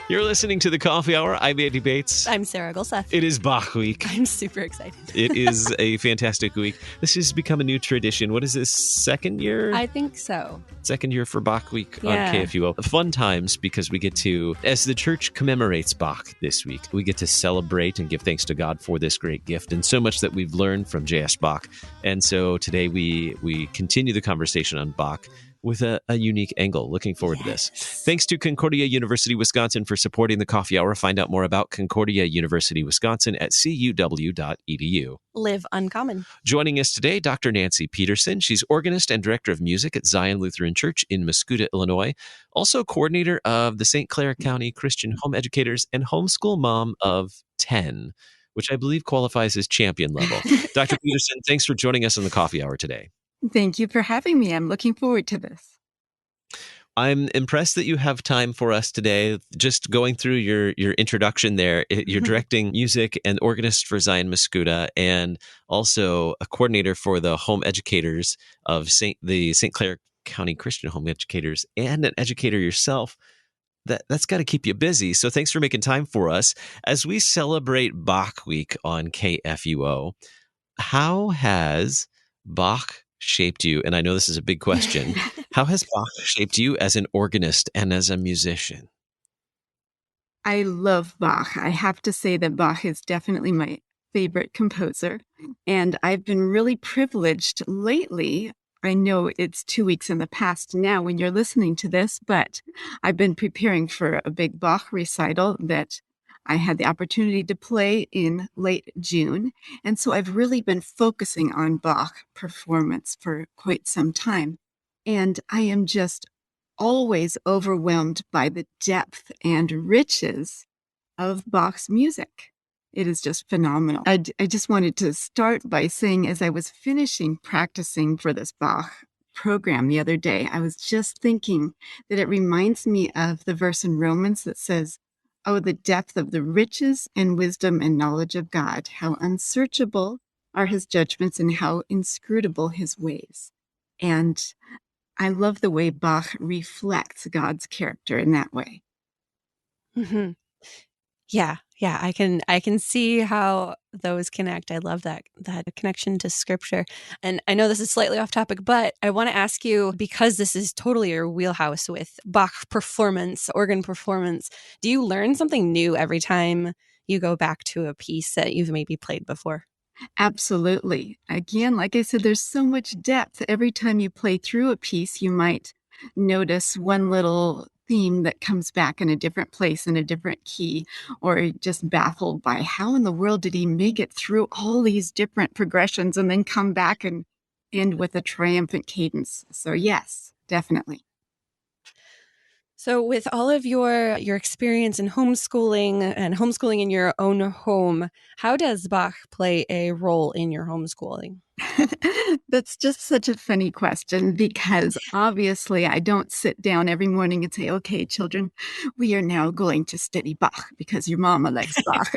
You're listening to the Coffee Hour. I'm Andy Bates. I'm Sarah Gulseth. It is Bach week. I'm super excited. It is a fantastic week. This has become a new tradition. What is this, second year? I think so. Second year for Bach week on KFUO. Fun times because we get to, as the church commemorates Bach this week, we get to celebrate and give thanks to God for this great gift and so much that we've learned from J.S. Bach. And so today we continue the conversation on Bach with a unique angle. Looking forward to this. Thanks to Concordia University, Wisconsin for supporting the Coffee Hour. Find out more about Concordia University, Wisconsin at cuw.edu. Live uncommon. Joining us today, Dr. Nancy Peterson. She's organist and director of music at Zion Lutheran Church in Muscoda, Illinois. Also coordinator of the St. Clair County Christian Home Educators and homeschool mom of 10, which I believe qualifies as champion level. Dr. Peterson, thanks for joining us on the Coffee Hour today. Thank you for having me. I'm looking forward to this. I'm impressed that you have time for us today. Just going through your introduction there, you're directing music and organist for Zion Muscoda and also a coordinator for the home educators of the St. Clair County Christian Home Educators and an educator yourself. That's got to keep you busy. So thanks for making time for us. As we celebrate Bach Week on KFUO, how has Bach shaped you? And I know this is a big question. How has Bach shaped you as an organist and as a musician? I love Bach. I have to say that Bach is definitely my favorite composer. And I've been really privileged lately. I know it's 2 weeks in the past now when you're listening to this, but I've been preparing for a big Bach recital that I had the opportunity to play in late June. And so I've really been focusing on Bach performance for quite some time. And I am just always overwhelmed by the depth and riches of Bach's music. It is just phenomenal. I just wanted to start by saying, as I was finishing practicing for this Bach program the other day, I was just thinking that it reminds me of the verse in Romans that says, "Oh, the depth of the riches and wisdom and knowledge of God, how unsearchable are his judgments and how inscrutable his ways." And I love the way Bach reflects God's character in that way. Mm-hmm. Yeah. I can see how those connect. I love that connection to scripture. And I know this is slightly off topic, but I want to ask you, because this is totally your wheelhouse with Bach performance, organ performance, do you learn something new every time you go back to a piece that you've maybe played before? Absolutely. Again, like I said, there's so much depth. Every time you play through a piece, you might notice one little theme that comes back in a different place, in a different key, or just baffled by how in the world did he make it through all these different progressions and then come back and end with a triumphant cadence. So yes, definitely. So with all of your experience in homeschooling and homeschooling in your own home, how does Bach play a role in your homeschooling? That's just such a funny question, because obviously I don't sit down every morning and say, "Okay, children, we are now going to study Bach because your mama likes Bach."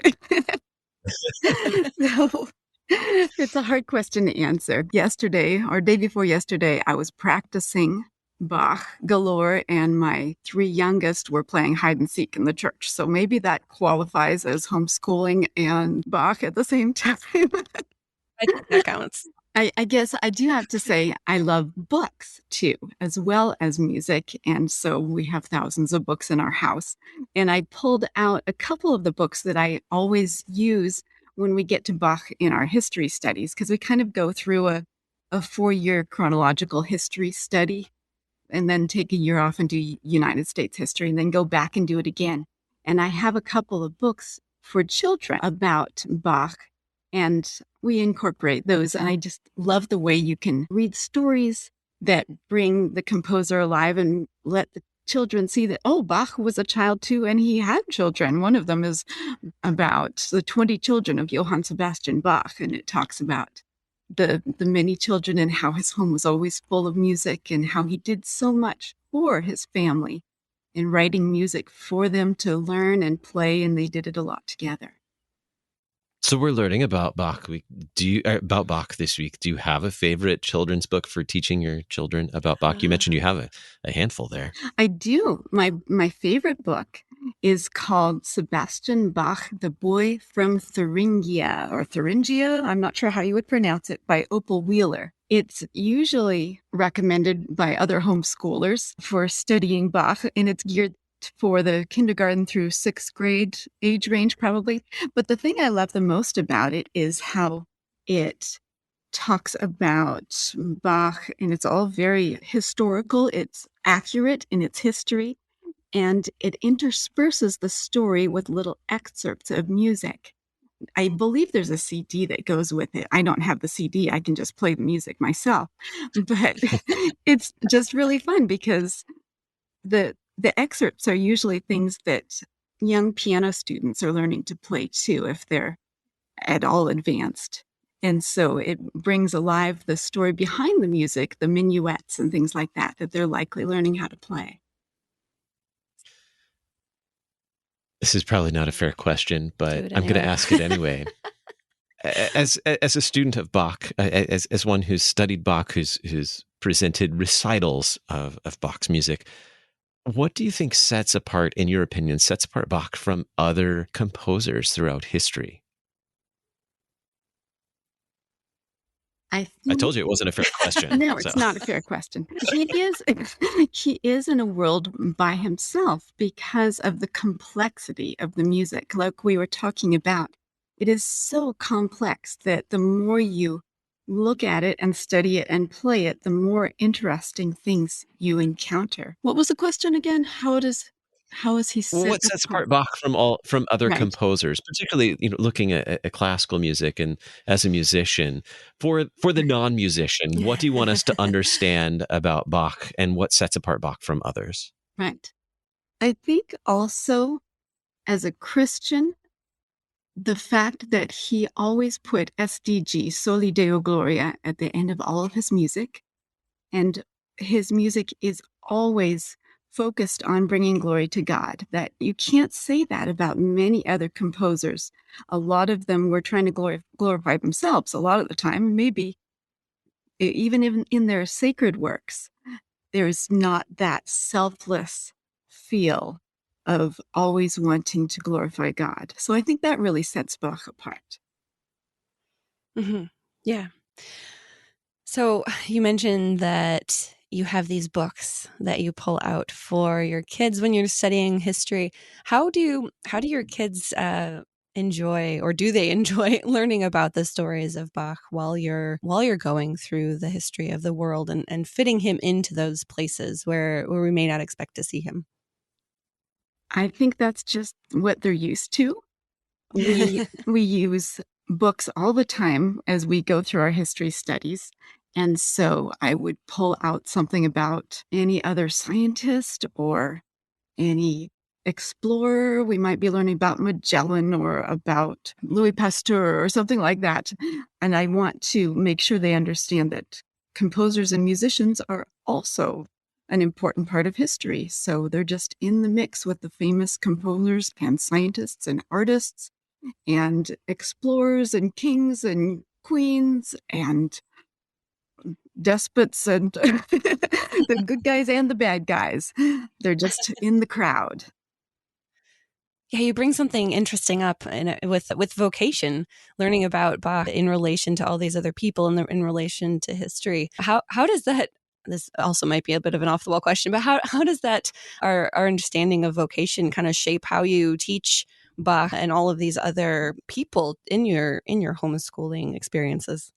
So it's a hard question to answer. Yesterday, or day before yesterday, I was practicing Bach galore, and my 3 youngest were playing hide and seek in the church. So maybe that qualifies as homeschooling and Bach at the same time. I think that counts. I guess I do have to say I love books too, as well as music. And so we have thousands of books in our house. And I pulled out a couple of the books that I always use when we get to Bach in our history studies, because we kind of go through a 4-year chronological history study and then take a year off and do United States history and then go back and do it again. And I have a couple of books for children about Bach, and we incorporate those. And I just love the way you can read stories that bring the composer alive and let the children see that, oh, Bach was a child too, and he had children. One of them is about the 20 children of Johann Sebastian Bach, and it talks about the many children and how his home was always full of music and how he did so much for his family and writing music for them to learn and play, and they did it a lot together. So we're learning about Bach. About Bach this week? Do you have a favorite children's book for teaching your children about Bach? You mentioned you have a handful there. I do. My favorite book is called Sebastian Bach, The Boy from Thuringia, or Thuringia. I'm not sure how you would pronounce it, by Opal Wheeler. It's usually recommended by other homeschoolers for studying Bach, and it's geared for the kindergarten through sixth grade age range, probably. But the thing I love the most about it is how it talks about Bach, and it's all very historical. It's accurate in its history, and it intersperses the story with little excerpts of music. I believe there's a CD that goes with it. I don't have the CD. I can just play the music myself. But it's just really fun because the excerpts are usually things that young piano students are learning to play too, if they're at all advanced. And so it brings alive the story behind the music, the minuets and things like that, that they're likely learning how to play. This is probably not a fair question, Do but it I'm going to anyway. ask it anyway. As a student of Bach, as one who's studied Bach, who's presented recitals of Bach's music, what do you think sets apart, in your opinion, sets apart Bach from other composers throughout history? I I think told you it wasn't a fair question. no, So it's not a fair question. He is in a world by himself because of the complexity of the music. Like we were talking about, it is so complex that the more you look at it and study it and play it, the more interesting things you encounter. What was the question again? How is he set what sets apart? apart Bach from other Right. composers, particularly looking at classical music and as a musician, for the non-musician, what do you want us to understand about Bach and what sets apart Bach from others? Right. I think also as a Christian, the fact that he always put SDG, Soli Deo Gloria, at the end of all of his music, and his music is always focused on bringing glory to God. That you can't say that about many other composers. A lot of them were trying to glorify themselves a lot of the time, maybe even in their sacred works. There's not that selfless feel of always wanting to glorify God. So I think that really sets Bach apart. Hmm. Yeah. So you mentioned that you have these books that you pull out for your kids when you're studying history. How do your kids enjoy, or do they enjoy learning about the stories of Bach while you're going through the history of the world and fitting him into those places where we may not expect to see him? I think that's just what they're used to. We use books all the time as we go through our history studies. And so I would pull out something about any other scientist or any explorer. We might be learning about Magellan or about Louis Pasteur or something like that. And I want to make sure they understand that composers and musicians are also an important part of history. So they're just in the mix with the famous composers and scientists and artists and explorers and kings and queens and despots and the good guys and the bad guys. They're just in the crowd. Yeah, you bring something interesting up with vocation, learning about Bach in relation to all these other people and in relation to history. How does that? This also might be a bit of an off the wall question, but how does that our understanding of vocation kind of shape how you teach Bach and all of these other people in your homeschooling experiences?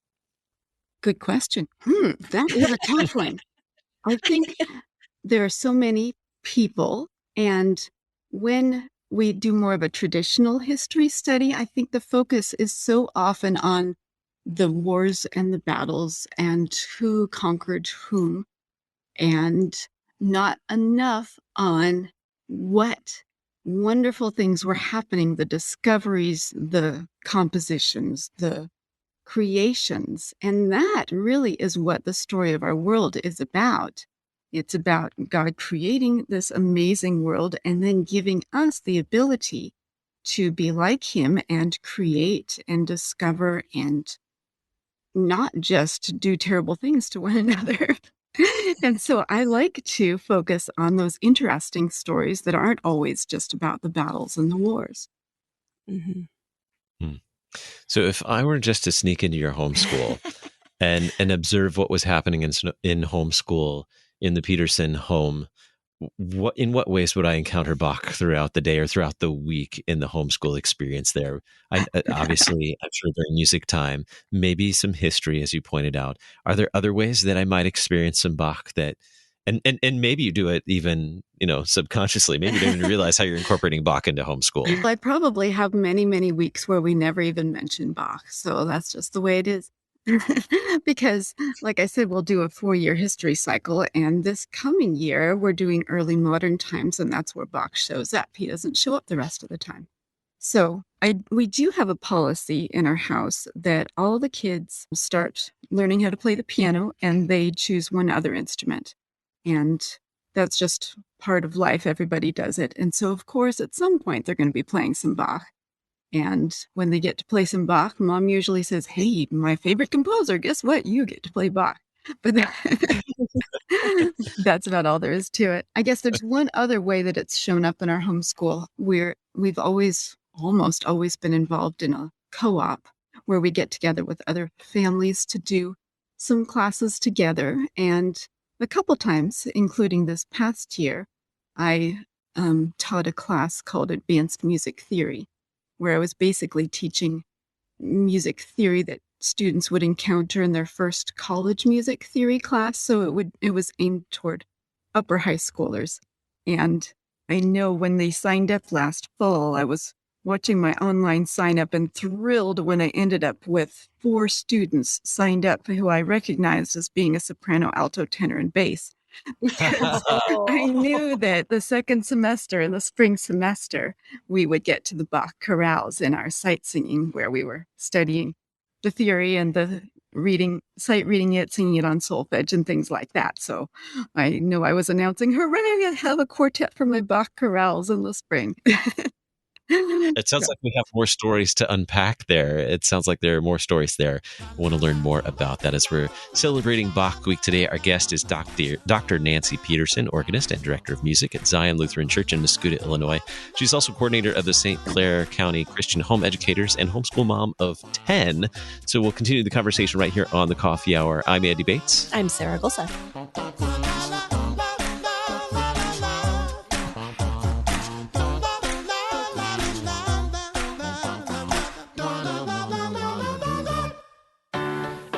Good question. That is a tough one. I think there are so many people, and when we do more of a traditional history study, I think the focus is so often on the wars and the battles and who conquered whom, and not enough on what wonderful things were happening, the discoveries, the compositions, the creations. And that really is what the story of our world is about. It's about God creating this amazing world and then giving us the ability to be like him and create and discover and not just do terrible things to one another. And so I like to focus on those interesting stories that aren't always just about the battles and the wars. Mm-hmm. Hmm. So if I were just to sneak into your homeschool and observe what was happening in homeschool in the Peterson home, in what ways would I encounter Bach throughout the day or throughout the week in the homeschool experience there? Obviously, I'm sure during music time, maybe some history, as you pointed out. Are there other ways that I might experience some Bach that, and maybe you do it even, subconsciously. Maybe you don't even realize how you're incorporating Bach into homeschool. I probably have many, many weeks where we never even mention Bach. So that's just the way it is. Because, like I said, we'll do a 4-year history cycle. And this coming year, we're doing early modern times. And that's where Bach shows up. He doesn't show up the rest of the time. So we do have a policy in our house that all the kids start learning how to play the piano and they choose one other instrument. And that's just part of life. Everybody does it. And so, of course, at some point, they're going to be playing some Bach. And when they get to play some Bach, Mom usually says, "Hey, my favorite composer, guess what? You get to play Bach." But that's about all there is to it. I guess there's one other way that it's shown up in our homeschool where we've almost always been involved in a co-op where we get together with other families to do some classes together. And a couple times, including this past year, I taught a class called Advanced Music Theory, where I was basically teaching music theory that students would encounter in their first college music theory class. So it was aimed toward upper high schoolers. And I know when they signed up last fall, I was watching my online sign up and thrilled when I ended up with 4 students signed up who I recognized as being a soprano, alto, tenor, and bass. Because I knew that the second semester, in the spring semester, we would get to the Bach chorales in our sight singing, where we were studying the theory and the sight reading it, singing it on solfege and things like that. So I know I was announcing, hooray, I have a quartet for my Bach chorales in the spring. It sounds like we have more stories to unpack there. It sounds like there are more stories there. I want to learn more about that as we're celebrating Bach Week today. Our guest is Dr. Nancy Peterson, organist and director of music at Zion Lutheran Church in Muscoda, Illinois. She's also coordinator of the St. Clair County Christian Home Educators and homeschool mom of 10. So we'll continue the conversation right here on the Coffee Hour. I'm Andy Bates. I'm Sarah Gulseth.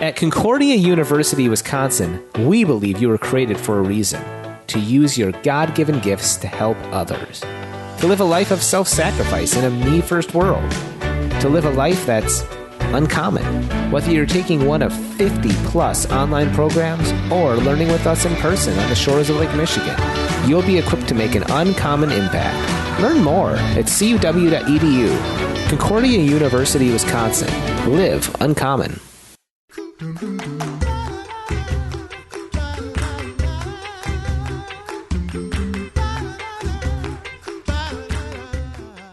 At Concordia University, Wisconsin, we believe you were created for a reason: to use your God-given gifts to help others, to live a life of self-sacrifice in a me-first world, to live a life that's uncommon. Whether you're taking one of 50-plus online programs or learning with us in person on the shores of Lake Michigan, you'll be equipped to make an uncommon impact. Learn more at cuw.edu. Concordia University, Wisconsin. Live uncommon.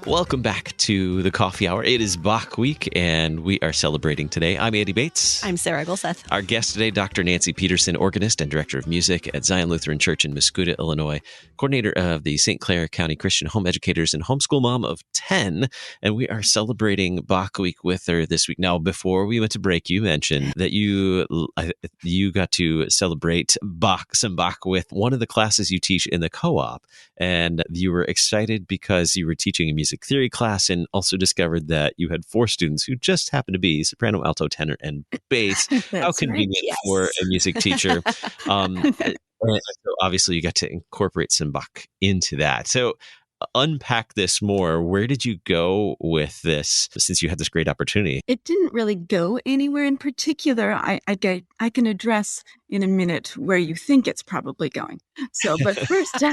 Welcome back to the Coffee Hour. It is Bach Week, and we are celebrating today. I'm Andy Bates. I'm Sarah Gulseth. Our guest today, Dr. Nancy Peterson, organist and director of music at Zion Lutheran Church in Muscoda, Illinois, coordinator of the St. Clair County Christian Home Educators and homeschool mom of 10. And we are celebrating Bach Week with her this week. Now, before we went to break, you mentioned that you got to celebrate some Bach with one of the classes you teach in the co-op. And you were excited because you were teaching a music theory class and also discovered that you had 4 students who just happened to be soprano, alto, tenor, and bass. How convenient for a music teacher. So obviously you got to incorporate some Bach into that. So unpack this more. Where did you go with this since you had this great opportunity? It didn't really go anywhere in particular. I can address in a minute where you think it's probably going. So, but first,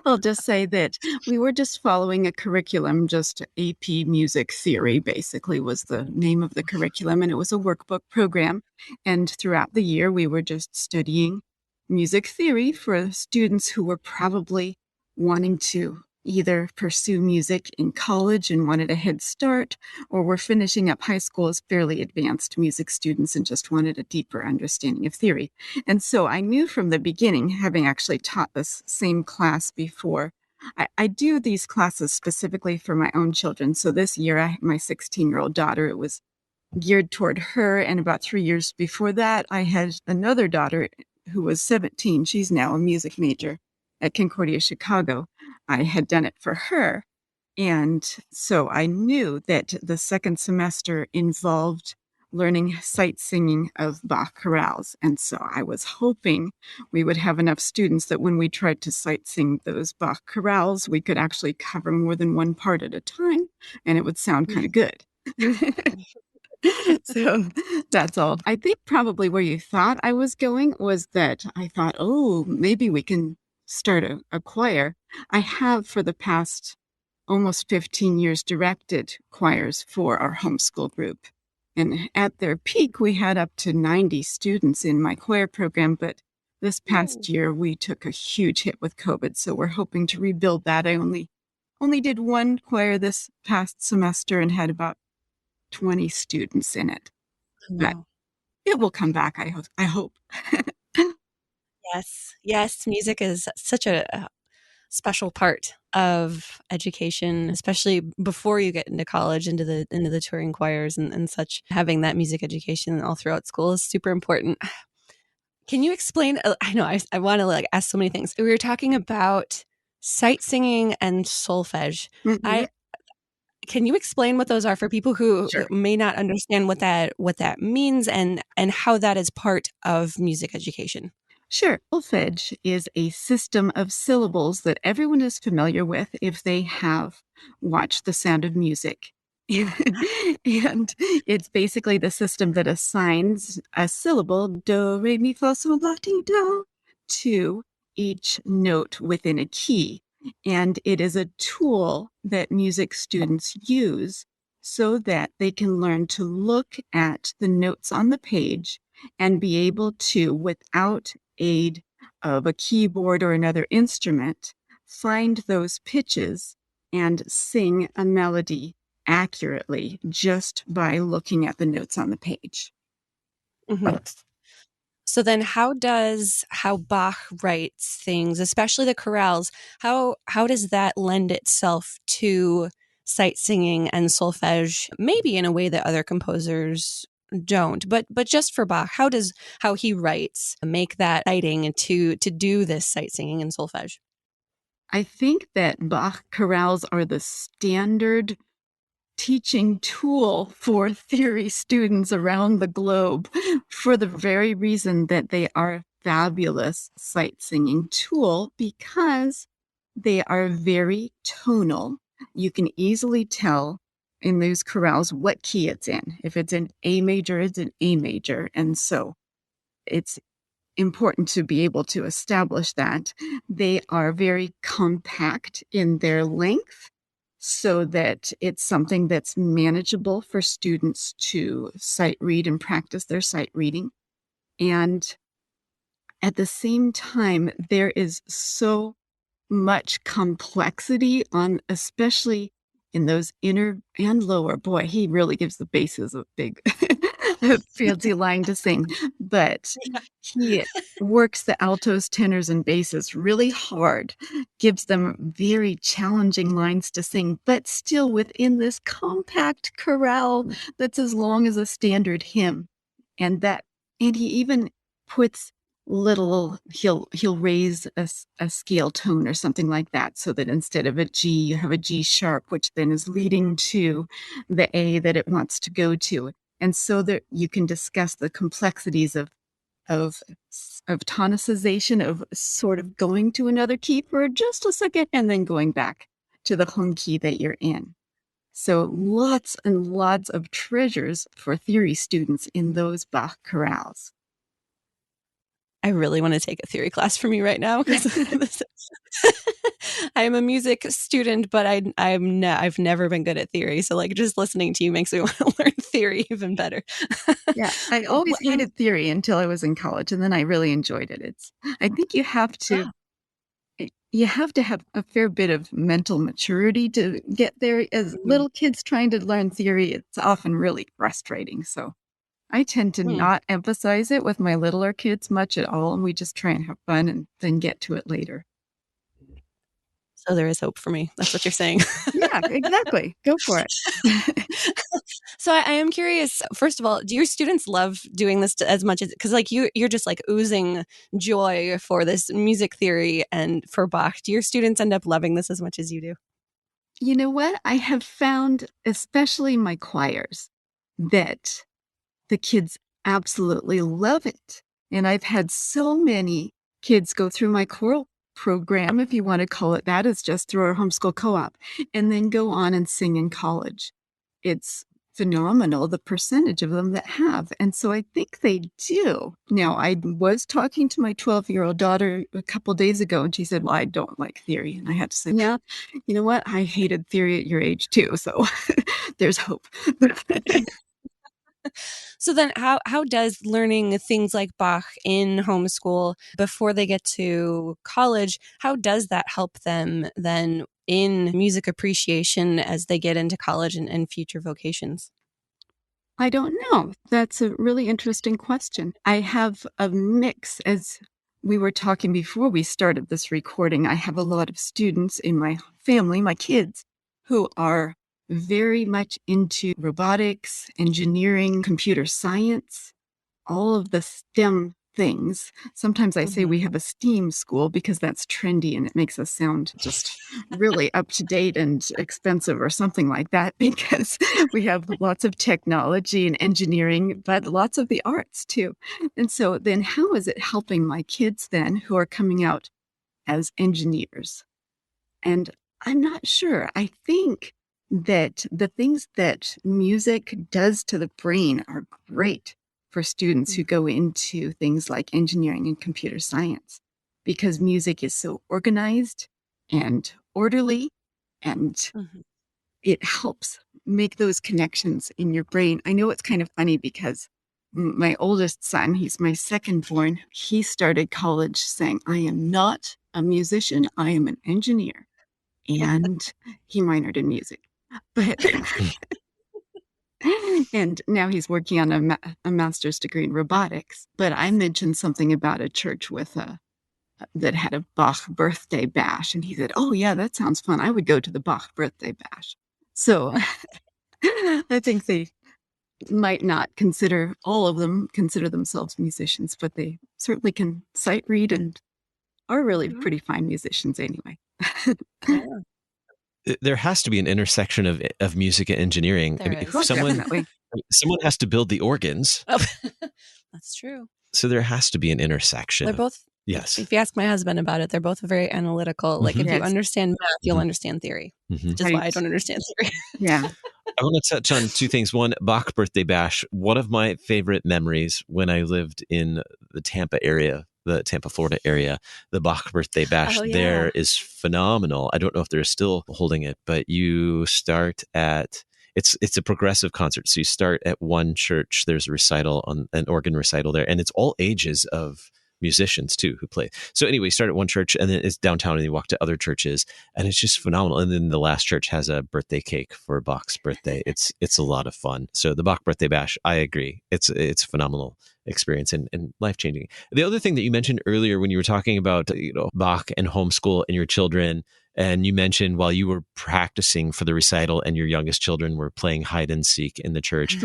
I'll just say that we were just following a curriculum, just AP Music Theory, basically was the name of the curriculum, and it was a workbook program. And throughout the year, we were just studying music theory for students who were probably wanting to either pursue music in college and wanted a head start, or were finishing up high school as fairly advanced music students and just wanted a deeper understanding of theory. And so I knew from the beginning, having actually taught this same class before, I do these classes specifically for my own children. So this year, my 16-year-old daughter, it was geared toward her. And about 3 years before that, I had another daughter who was 17. She's now a music major at Concordia, Chicago. I had done it for her. And so I knew that the second semester involved learning sight singing of Bach chorales. And so I was hoping we would have enough students that when we tried to sight sing those Bach chorales, we could actually cover more than one part at a time, and it would sound kind of good. So that's all. I think probably where you thought I was going was that I thought, oh, maybe we can start a choir. I have for the past almost 15 years directed choirs for our homeschool group. And at their peak, we had up to 90 students in my choir program. But this past year, we took a huge hit with COVID. So we're hoping to rebuild that. I only did one choir this past semester and had about 20 students in it. But Wow. it will come back, I hope. Yes. Music is such a special part of education, especially before you get into college, into the touring choirs and such. Having that music education all throughout school is super important. Can you explain? I know I want to ask so many things. We were talking about sight singing and solfege. Mhm. Can you explain what those are for people who Sure. may not understand what that means and how that is part of music education? Sure. Solfege is a system of syllables that everyone is familiar with if they have watched The Sound of Music. And it's basically the system that assigns a syllable, do, re, mi, fa, sol, la, ti, do, to each note within a key. And it is a tool that music students use so that they can learn to look at the notes on the page and be able to, without aid of a keyboard or another instrument, find those pitches and sing a melody accurately just by looking at the notes on the page. Mhm. So then how Bach writes things, especially the chorales, how does that lend itself to sight singing and solfege, maybe in a way that other composers don't, but just for Bach, how he writes make that exciting to do this sight singing and solfege? I think that Bach chorales are the standard teaching tool for theory students around the globe for the very reason that they are a fabulous sight singing tool because they are very tonal. You can easily tell in those chorales what key it's in. If it's an A major, it's an A major. And so it's important to be able to establish that. They are very compact in their length so that it's something that's manageable for students to sight read and practice their sight reading. And at the same time, there is so much complexity on, especially in those inner and lower. Boy, he really gives the basses a big a fancy line to sing, but he works the altos, tenors, and basses really hard, gives them very challenging lines to sing, but still within this compact chorale that's as long as a standard hymn. And he even puts he'll raise a scale tone or something like that, so that instead of a G, you have a G sharp, which then is leading to the A that it wants to go to. And so that you can discuss the complexities of tonicization, of sort of going to another key for just a second and then going back to the home key that you're in. So lots and lots of treasures for theory students in those Bach chorales. I really want to take a theory class from you right now because I'm a music student, but I've never been good at theory. So like just listening to you makes me want to learn theory even better. Yeah, I always hated theory until I was in college, and then I really enjoyed it. I think you have to have a fair bit of mental maturity to get there. As little kids trying to learn theory, it's often really frustrating. So I tend to not emphasize it with my littler kids much at all, and we just try and have fun and then get to it later. So there is hope for me. That's what you're saying. Yeah, exactly. Go for it. So I am curious, first of all, do your students love doing this as much as, because like you're just like oozing joy for this music theory and for Bach. Do your students end up loving this as much as you do? You know what? I have found, especially my choirs, that the kids absolutely love it. And I've had so many kids go through my choral program, if you want to call it that. It's just through our homeschool co-op, and then go on and sing in college. It's phenomenal, the percentage of them that have. And so I think they do. Now, I was talking to my 12-year-old daughter a couple days ago, and she said, well, I don't like theory. And I had to say, yeah, you know what? I hated theory at your age too. So there's hope. So then how does learning things like Bach in homeschool before they get to college, how does that help them then in music appreciation as they get into college and future vocations? I don't know. That's a really interesting question. I have a mix. As we were talking before we started this recording, I have a lot of students in my family, my kids, who are very much into robotics, engineering, computer science, all of the STEM things. Sometimes I say we have a STEAM school because that's trendy and it makes us sound just really up to date and expensive or something like that, because we have lots of technology and engineering, but lots of the arts too. And so then how is it helping my kids then who are coming out as engineers? And I'm not sure. I think that the things that music does to the brain are great for students who go into things like engineering and computer science, because music is so organized and orderly, and it helps make those connections in your brain. I know it's kind of funny because my oldest son, he's my second born, he started college saying, I am not a musician, I am an engineer. And he minored in music. But and now he's working on a master's degree in robotics. But I mentioned something about a church with that had a Bach birthday bash, and he said, "Oh yeah, that sounds fun. I would go to the Bach birthday bash." So I think they might not all of them consider themselves musicians, but they certainly can sight read and are really pretty fine musicians anyway. There has to be an intersection of music and engineering. I mean, There is. someone has to build the organs. Oh, that's true. So there has to be an intersection. They're both, yes. If you ask my husband about it, they're both very analytical. Like if you understand math, you'll understand theory, which is why I don't understand theory. Yeah. I want to touch on two things. One, Bach birthday bash. One of my favorite memories when I lived in the Tampa area, the Tampa, Florida area, the Bach birthday bash there is phenomenal. I don't know if they're still holding it, but you start at, it's a progressive concert. So you start at one church. There's a recital, on an organ recital there, and it's all ages of musicians too who play. So anyway, you start at one church, and then it's downtown, and you walk to other churches, and it's just phenomenal. And then the last church has a birthday cake for Bach's birthday. It's a lot of fun. So the Bach birthday bash, I agree. It's a phenomenal experience and life changing. The other thing that you mentioned earlier when you were talking about Bach and homeschool and your children, and you mentioned while you were practicing for the recital and your youngest children were playing hide and seek in the church,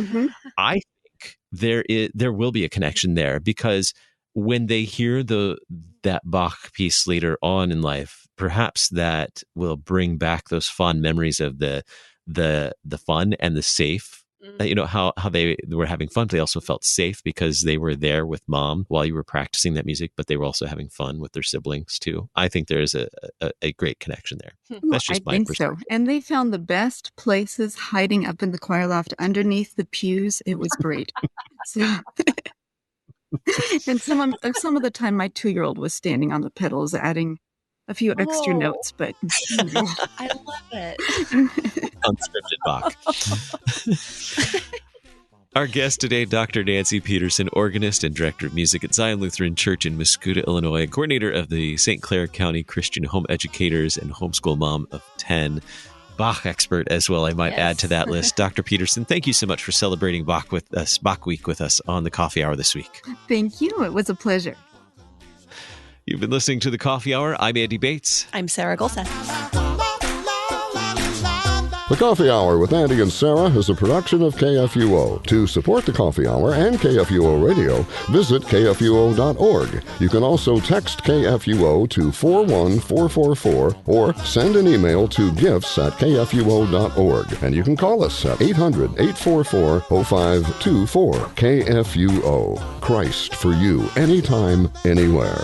I think there will be a connection there, because when they hear that Bach piece later on in life, perhaps that will bring back those fond memories of the fun and the safe. How they were having fun, but they also felt safe because they were there with mom while you were practicing that music, but they were also having fun with their siblings too. I think there is a great connection there. That's just my perspective. So. And they found the best places hiding up in the choir loft underneath the pews. It was great. And some of the time, my 2-year-old was standing on the pedals, adding a few extra Oh. notes, but I love it. Unscripted Bach. Our guest today, Dr. Nancy Peterson, organist and director of music at Zion Lutheran Church in Muscuda, Illinois, coordinator of the St. Clair County Christian Home Educators and homeschool mom of 10. Bach expert as well, I might add to that list. Dr. Peterson, thank you so much for celebrating Bach Week with us on the Coffee Hour this week. Thank you. It was a pleasure. You've been listening to the Coffee Hour. I'm Andy Bates. I'm Sarah Golseth. The Coffee Hour with Andy and Sarah is a production of KFUO. To support the Coffee Hour and KFUO Radio, visit KFUO.org. You can also text KFUO to 41444 or send an email to gifts@KFUO.org. And you can call us at 800-844-0524. KFUO. Christ for you, anytime, anywhere.